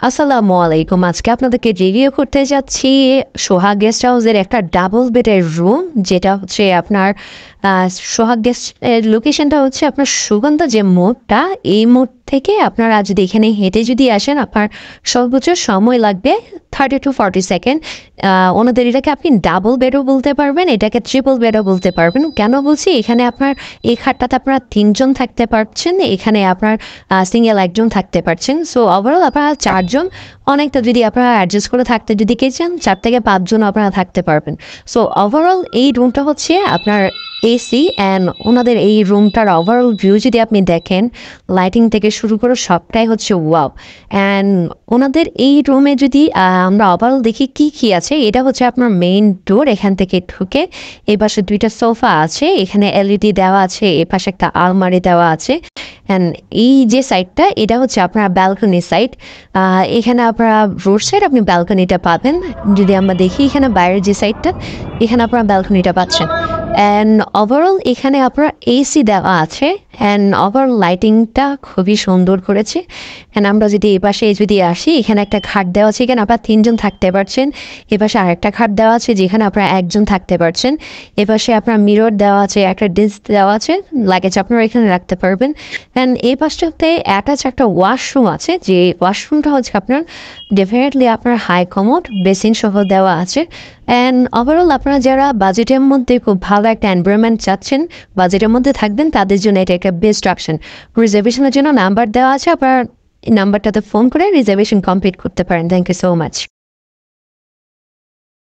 আসসালামু আলাইকুম। আজকে আপনাদেরকে রিভিউ করতে যাচ্ছি সোহাগ গেস্ট হাউসের একটা ডাবল বেডের রুম, যেটা হচ্ছে আপনার সোহাগ গেস্ট লোকেশনটা হচ্ছে আপনার সুগন্ধা যে মোড়টা, এই মোড় থেকে আপনারা যদি এখানে হেঁটে যদি আসেন, আপনার সর্বোচ্চ সময় লাগবে 30 to 40 সেকেন্ড। ওনাদের এটাকে আপনি ডাবল বেডও বলতে পারবেন, এটাকে ট্রিপল বেডও বলতে পারবেন। কেন বলছি, এখানে আপনার এই খাটটাতে আপনারা 3জন থাকতে পারছেন, এখানে আপনার সিঙ্গেল একজন থাকতে পারছেন। সো ওভারঅল আপনারা 4জন, অনেকটা যদি আপনারা অ্যাডজাস্ট করে থাকতে যদি কে চান 4 থেকে 5জন আপনারা থাকতে পারবেন। সো ওভারঅল এই রুমটা হচ্ছে আপনার এসি, অ্যান্ড ওনাদের এই রুমটার ওভারঅল ভিউ যদি আপনি দেখেন, লাইটিং থেকে শুরু করে সবটাই হচ্ছে ওয়াও। অ্যান্ড ওনাদের এই রুমে যদি আমরা ওভারঅল দেখি কি কি আছে, এটা হচ্ছে আপনার মেইন ডোর। এখান থেকে ঢুকে এই পাশে 2টা সোফা আছে, এখানে এলইডি দেওয়া আছে, এ পাশে একটা আলমারি দেওয়া আছে। অ্যান্ড এই যে সাইডটা, এটা হচ্ছে আপনার ব্যালকনি সাইড। এখানে আপনারা রোড সাইড আপনি ব্যালকনিটা পাবেন। যদি আমরা দেখি এখানে বাইরের যে সাইডটা, এখানে আপনারা ব্যালকনিটা পাচ্ছেন। অ্যান্ড ওভারঅল এখানে আপনার এসি দেওয়া আছে, অ্যান্ড ওভারঅল লাইটিংটা খুবই সুন্দর করেছে। অ্যান্ড আমরা যদি এ পাশে যদি আসি, এখানে একটা খাট দেওয়া আছে, এখানে আপনারা 3জন থাকতে পারছেন। এ পাশে আরেকটা খাট দেওয়া আছে, যেখানে আপনারা একজন থাকতে পারছেন। এ পাশে আপনার মিরর দেওয়া আছে, একটা ডিস্ক দেওয়া আছে, লাগেজ আপনারা এখানে রাখতে পারবেন। অ্যান্ড এই পাশটাতে অ্যাটাচ একটা ওয়াশরুম আছে, যে ওয়াশরুমটা হচ্ছে আপনার ডেফিনেটলি আপনার হাই কমোড বেসিন সহ দেওয়া আছে। অ্যান্ড ওভারঅল আপনারা যারা বাজেটের মধ্যে খুব ভালো একটা এনভায়রনমেন্ট চাচ্ছেন, বাজেটের মধ্যে থাকবেন, তাদের জন্য এটা একটা বেস্ট অপশন। রিজার্ভেশনের জন্য নাম্বার দেওয়া আছে, আপনার এই নাম্বারটাতে ফোন করে রিজার্ভেশন কমপ্লিট করতে পারেন। Thank you so much.